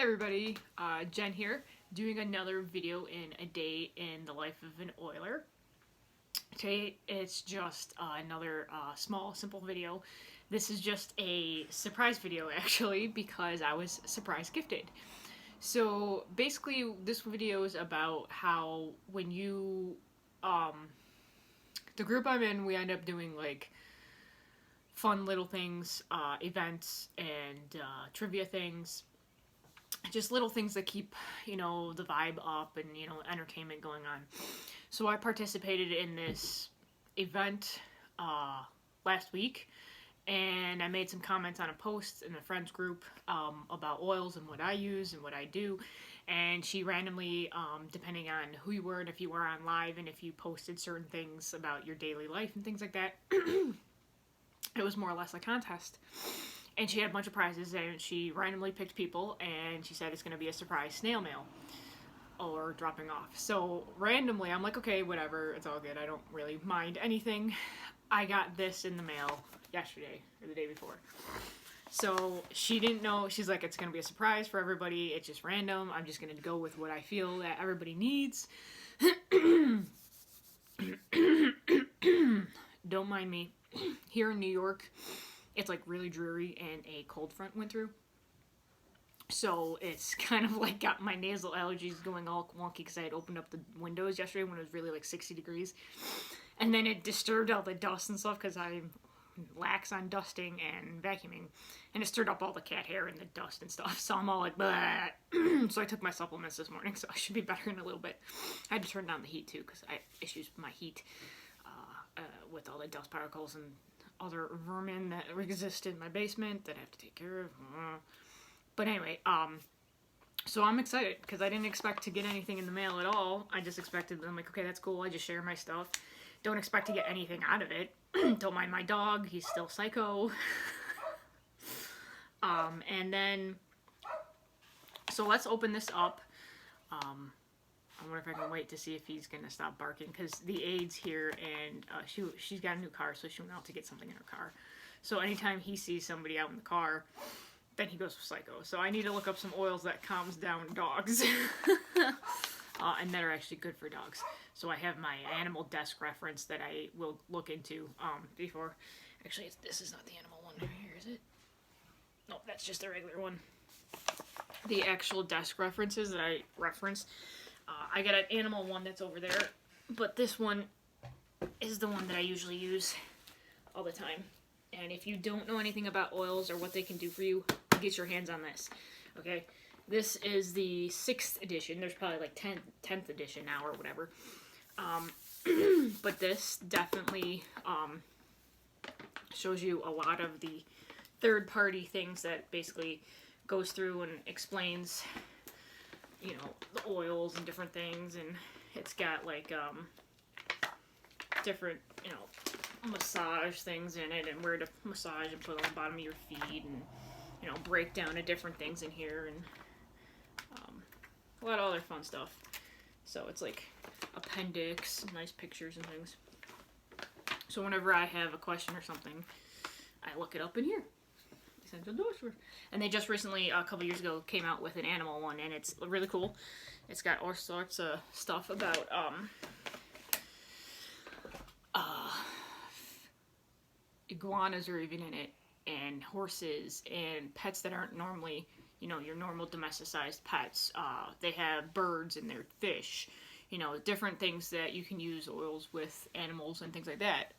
Hey everybody, Jen here, doing another video in a day in the life of an oiler. Today it's just another small, simple video. This is just a surprise video actually because I was surprise gifted. So basically this video is about how when you, the group I'm in, we end up doing like fun little things, events and trivia things, just little things that keep, the vibe up and, entertainment going on. So I participated in this event last week, and I made some comments on a post in the friends group about oils and what I use and what I do. And she randomly, depending on who you were and if you were on live and if you posted certain things about your daily life and things like that, it was more or less a contest. And she had a bunch of prizes, and she randomly picked people, and she said it's going to be a surprise snail mail or dropping off. So randomly, I'm like, okay, whatever, it's all good. I don't really mind anything. I got this in the mail yesterday or the day before. So she didn't know. She's like, it's going to be a surprise for everybody. It's just random. I'm just going to go with what I feel that everybody needs. Don't mind me. Here in New York, it's like really dreary and a cold front went through. So it's kind of like got my nasal allergies going all wonky because I had opened up the windows yesterday when it was really like 60 degrees. And then it disturbed all the dust and stuff because I'm lax on dusting and vacuuming. And it stirred up all the cat hair and the dust and stuff. So I'm all like, blah. So I took my supplements this morning, so I should be better in a little bit. I had to turn down the heat too because I have issues with my heat with all the dust particles and other vermin that exist in my basement that I have to take care of. But anyway, so I'm excited because I didn't expect to get anything in the mail at all. I just expected, I'm like, okay, that's cool. I just share my stuff. Don't expect to get anything out of it. Don't mind my dog. He's still psycho. And then, so let's open this up. I wonder if I can wait to see if he's going to stop barking, because the aide's here, and she's got a new car, so she went out to get something in her car. So anytime he sees somebody out in the car, then he goes psycho. So I need to look up some oils that calms down dogs, and that are actually good for dogs. So I have my animal desk reference that I will look into before. Actually, this is not the animal one here, is it? No, that's just the regular one. The actual desk references that I reference. I got an animal one that's over there, but this one is the one that I usually use all the time. And if you don't know anything about oils or what they can do for you, get your hands on this. Okay, this is the 6th edition. There's probably like 10th edition now or whatever. But this definitely shows you a lot of the third-party things that basically goes through and explains, the oils and different things, and it's got like different, massage things in it, and where to massage and put on the bottom of your feet, and break down of different things in here, and a lot of other fun stuff. So it's like appendix, nice pictures and things. So whenever I have a question or something, I look it up in here. And they just recently, a couple years ago, came out with an animal one, and it's really cool. It's got all sorts of stuff about iguanas are even in it, and horses, and pets that aren't normally, your normal domesticized pets. They have birds and their fish, different things that you can use oils with animals and things like that.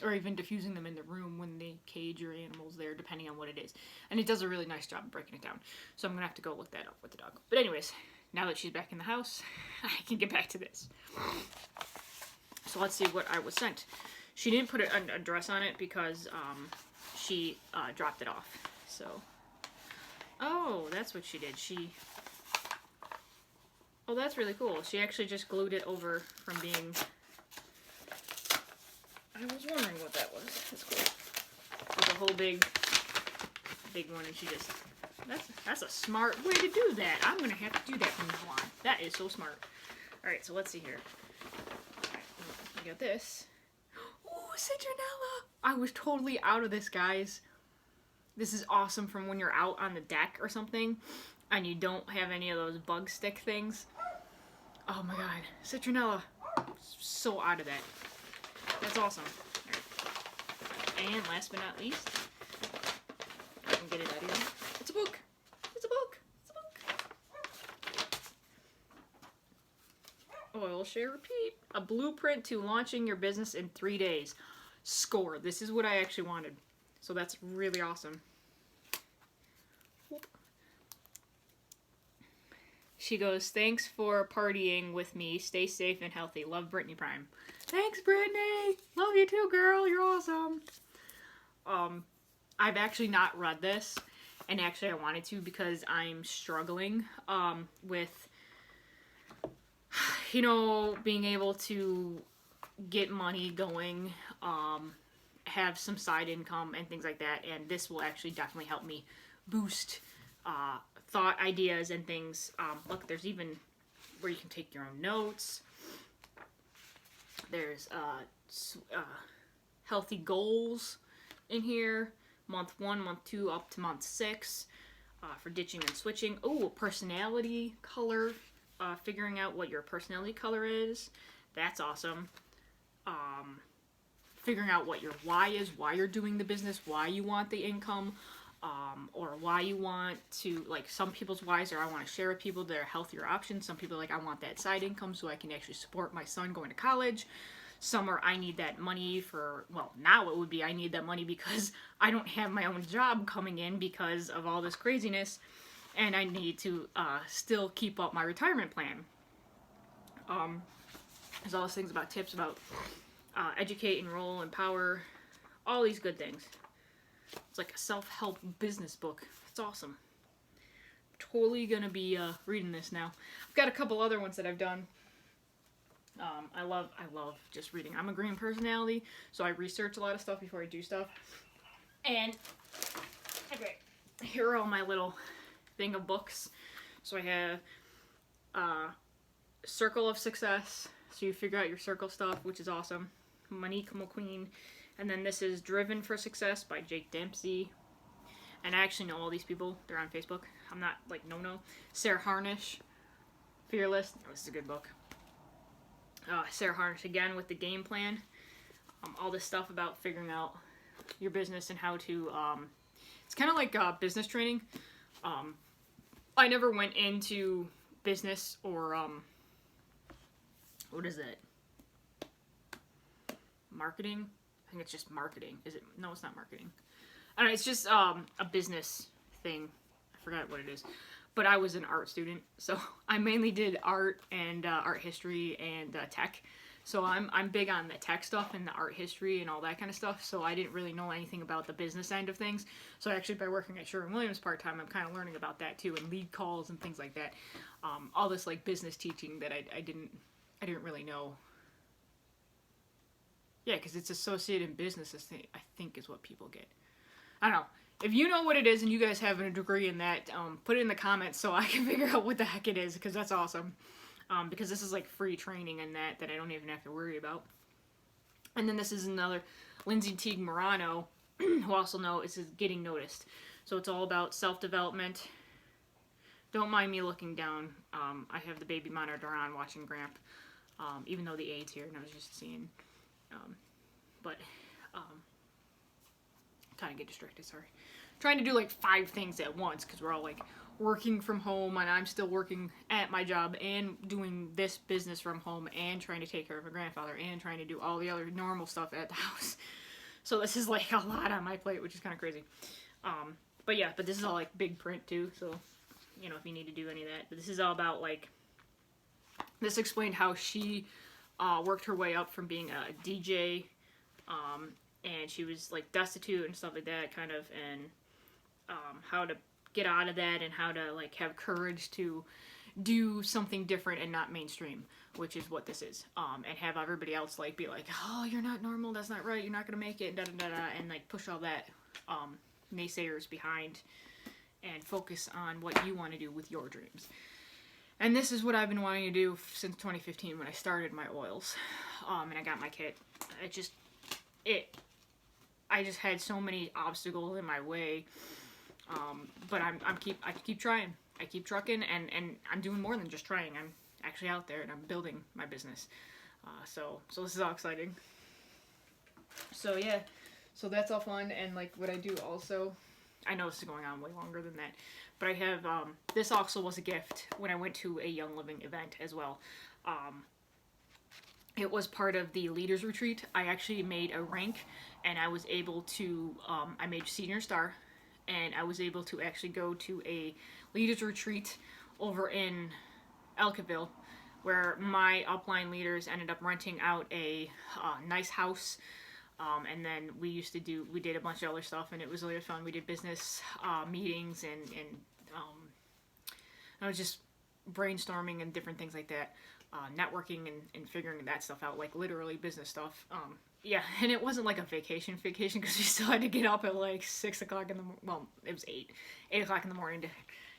Or even diffusing them in the room when they cage your animals there, depending on what it is. And it does a really nice job of breaking it down. So I'm going to have to go look that up with the dog. But anyways, now that she's back in the house, I can get back to this. So let's see what I was sent. She didn't put an address on it because she dropped it off. So, oh, that's what she did. Oh, that's really cool. She actually just glued it over from being... I was wondering what that was. That's cool. It was a whole big one, and she just... That's a smart way to do that. I'm going to have to do that from now on. That is so smart. Alright, so let's see here. Alright, we got this. Oh, citronella! I was totally out of this, guys. This is awesome from when you're out on the deck or something. and you don't have any of those bug stick things. Oh my god, citronella. So out of that. That's awesome. Right. And last but not least, I can get it out of here. It's a book. It's a book. It's a book. Oil Share Repeat. A blueprint to launching your business in 3 days. Score. This is what I actually wanted. So that's really awesome. She goes, thanks for partying with me. Stay safe and healthy. Love, Brittany Prime. Thanks, Brittany. Love you too, girl. You're awesome. I've actually not read this, and actually I wanted to because I'm struggling with, you know, being able to get money going, have some side income and things like that, and this will actually definitely help me boost thought ideas and things. Look, there's even where you can take your own notes. There's healthy goals in here, month 1, month 2, up to month 6, for ditching and switching. Oh, personality color, figuring out what your personality color is. That's awesome. Figuring out what your why is, why you're doing the business, why you want the income, or why you want to, like, some people's whys are I want to share with people their healthier options. Some people are like, I want that side income so I can actually support my son going to college. Some are, I need that money for, well, now it would be I need that money because I don't have my own job coming in because of all this craziness, and I need to still keep up my retirement plan. There's all those things about tips about educate, enroll, empower, all these good things. It's like a self-help business book. It's awesome. Totally gonna be reading this now. I've got a couple other ones that I've done. I love just reading. I'm a green personality, so I research a lot of stuff before I do stuff. And okay, here are all my little thing of books. So I have Circle of Success. So you figure out your circle stuff, which is awesome. Monique McQueen. And then this is Driven for Success by Jake Dempsey. And I actually know all these people. They're on Facebook. I'm not like no. Sarah Harnish, Fearless. Oh, this is a good book. Sarah Harnish again with the game plan. All this stuff about figuring out your business and how to. It's kind of like business training. I never went into business or what is it? Marketing. I think it's just marketing. Is it? No, it's not marketing. I don't know. It's just a business thing. I forgot what it is. But I was an art student, so I mainly did art and art history and tech. So I'm big on the tech stuff and the art history and all that kind of stuff. So I didn't really know anything about the business end of things. So actually, by working at Sherwin-Williams part-time, I'm kind of learning about that too, and lead calls and things like that. All this like business teaching that I didn't really know. Yeah, because it's associated in business, I think is what people get. I don't know. If you know what it is and you guys have a degree in that, put it in the comments so I can figure out what the heck it is, because that's awesome. Because this is like free training and that I don't even have to worry about. And then this is another Lindsay Teague Morano, who also know is Getting Noticed. So it's all about self-development. Don't mind me looking down. I have the baby monitor on watching Gramp, even though the aid's here and I was just seeing. Kind of get distracted, sorry. Trying to do like 5 things at once because we're all like working from home and I'm still working at my job and doing this business from home and trying to take care of my grandfather and trying to do all the other normal stuff at the house. So this is like a lot on my plate, which is kind of crazy. But this is all like big print too, so you know if you need to do any of that. But this is all about like, this explained how she worked her way up from being a DJ, and she was like destitute and stuff like that kind of, and how to get out of that and how to like have courage to do something different and not mainstream, which is what this is, and have everybody else like be like, oh, you're not normal, that's not right, you're not gonna make it, and like push all that naysayers behind and focus on what you want to do with your dreams. And this is what I've been wanting to do since 2015 when I started my oils, and I got my kit. I just had so many obstacles in my way But I keep trying. I keep trucking, and I'm doing more than just trying. I'm actually out there and I'm building my business. So this is all exciting. So yeah, so that's all fun. And like what I do also, I know this is going on way longer than that, but I have this also was a gift when I went to a Young Living event as well. Um, it was part of the leaders retreat. I actually made a rank, and I was able to I made senior star, and I was able to actually go to a leaders retreat over in Elkville, where my upline leaders ended up renting out a nice house. And then we did a bunch of other stuff, and it was really fun. We did business meetings, and I was just brainstorming and different things like that, networking and figuring that stuff out, like literally business stuff. Yeah, and it wasn't like a vacation because we still had to get up at like 6 o'clock in the well, it was 8 o'clock in the morning to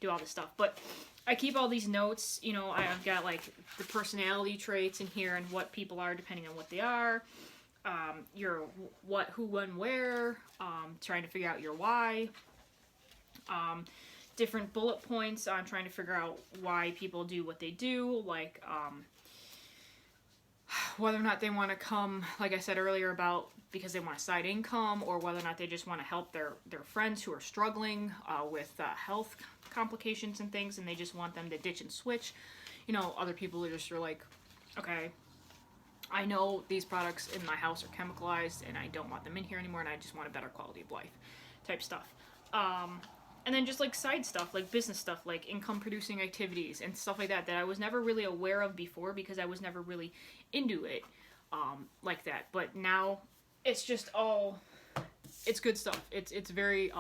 do all this stuff. But I keep all these notes. You know, I've got like the personality traits in here and what people are depending on what they are. Your what, who, when, where. Trying to figure out your why. Different bullet points on trying to figure out why people do what they do, like whether or not they want to come, like I said earlier, about because they want a side income, or whether or not they just want to help their friends who are struggling with health complications and things, and they just want them to ditch and switch. You know, other people are just like, okay, I know these products in my house are chemicalized and I don't want them in here anymore, and I just want a better quality of life type stuff. And then just like side stuff, like business stuff, like income producing activities and stuff like that I was never really aware of before because I was never really into it like that. But now it's just all, it's good stuff. It's very,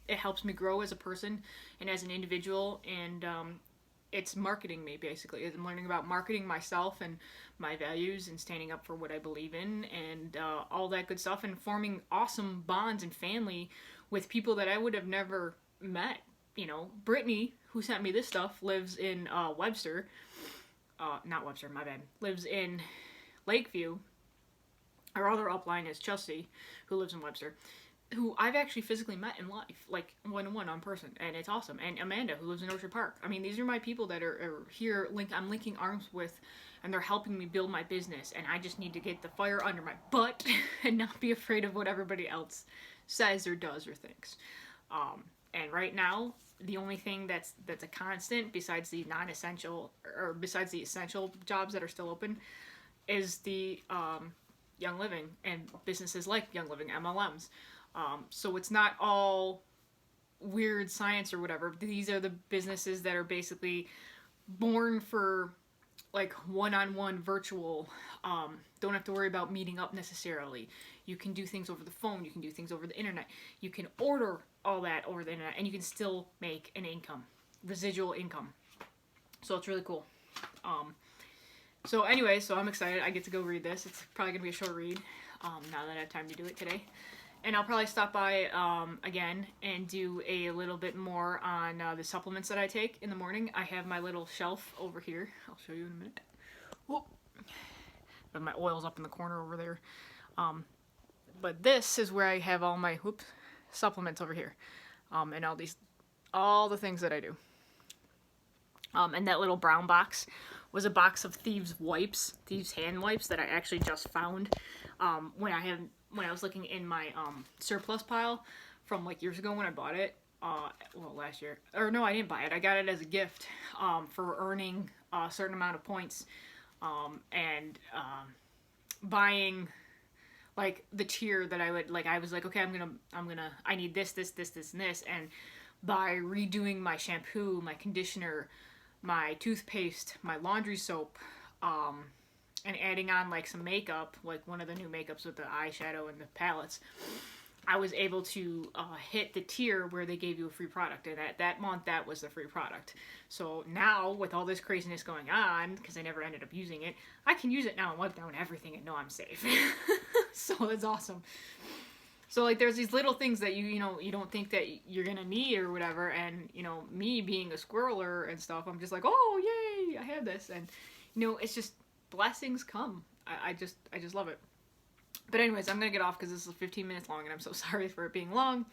it helps me grow as a person and as an individual, and it's marketing me basically. I'm learning about marketing myself and my values and standing up for what I believe in, and all that good stuff, and forming awesome bonds and family with people that I would have never met. You know, Brittany, who sent me this stuff, lives in Webster. Not Webster, my bad. Lives in Lakeview. Our other upline is Chelsea, who lives in Webster, who I've actually physically met in life, like one-on-one on person, and it's awesome. And Amanda, who lives in Orchard Park. I mean, these are my people that are here. I'm linking arms with, and they're helping me build my business. And I just need to get the fire under my butt and not be afraid of what everybody else says or does or thinks. And right now, the only thing that's a constant besides the non-essential, or besides the essential jobs that are still open, is the Young Living and businesses like Young Living, MLMs. So it's not all weird science or whatever. These are the businesses that are basically born for like one-on-one virtual. Don't have to worry about meeting up necessarily. You can do things over the phone. You can do things over the internet. You can order all that over the internet, and you can still make an income, residual income. So it's really cool. So anyway, so I'm excited. I get to go read this. It's probably going to be a short read now that I have time to do it today. And I'll probably stop by again and do a little bit more on the supplements that I take in the morning. I have my little shelf over here. I'll show you in a minute. Whoop. But my oil's up in the corner over there. But this is where I have all my supplements over here. And all the things that I do. And that little brown box was a box of Thieves wipes, Thieves hand wipes that I actually just found when I was looking in my surplus pile from like years ago when I bought it. Well, last year. Or no, I didn't buy it. I got it as a gift for earning a certain amount of points and buying like the tier that I would like. I was like, okay, I need this, and this, and by redoing my shampoo, my conditioner, my toothpaste, my laundry soap, and adding on like some makeup, like one of the new makeups with the eyeshadow and the palettes, I was able to hit the tier where they gave you a free product, and that month that was the free product. So now with all this craziness going on, because I never ended up using it, I can use it now and wipe down everything and know I'm safe. So that's awesome. So like there's these little things that you don't think that you're gonna need or whatever, and me being a squirreler and stuff, I'm just like, oh yay, I have this, and it's just blessings come. I just love it. But anyways, I'm gonna get off because this is 15 minutes long, and I'm so sorry for it being long.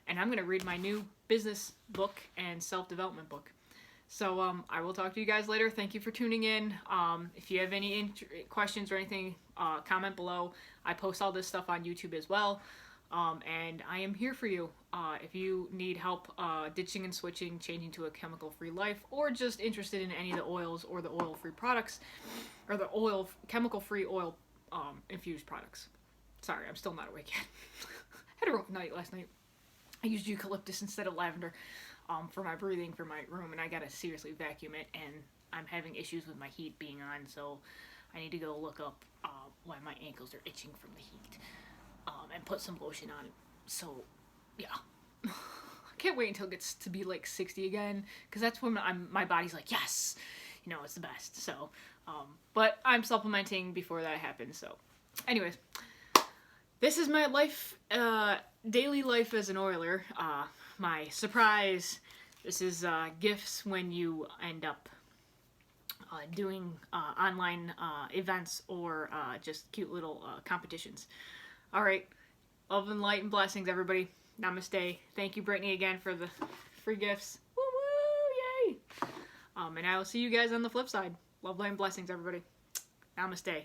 and I'm going to read my new business book and self-development book. So I will talk to you guys later. Thank you for tuning in. If you have any questions or anything, comment below. I post all this stuff on YouTube as well. And I am here for you. If you need help ditching and switching, changing to a chemical-free life, or just interested in any of the oils or the oil-free products, or the chemical-free oil infused products. Sorry, I'm still not awake yet. Had a rough night last night. I used eucalyptus instead of lavender for my breathing for my room, and I gotta seriously vacuum it, and I'm having issues with my heat being on, so I need to go look up why my ankles are itching from the heat, and put some lotion on. So, yeah. I can't wait until it gets to be like 60 again, because that's when my body's like, yes, you know, it's the best. So, but I'm supplementing before that happens, so. Anyways, this is my life, daily life as an oiler. My surprise. This is gifts when you end up doing online events or just cute little competitions. Alright, love and light and blessings, everybody. Namaste. Thank you, Brittany, again for the free gifts. Woo woo, yay! And I will see you guys on the flip side. Love, light, and blessings, everybody. Namaste.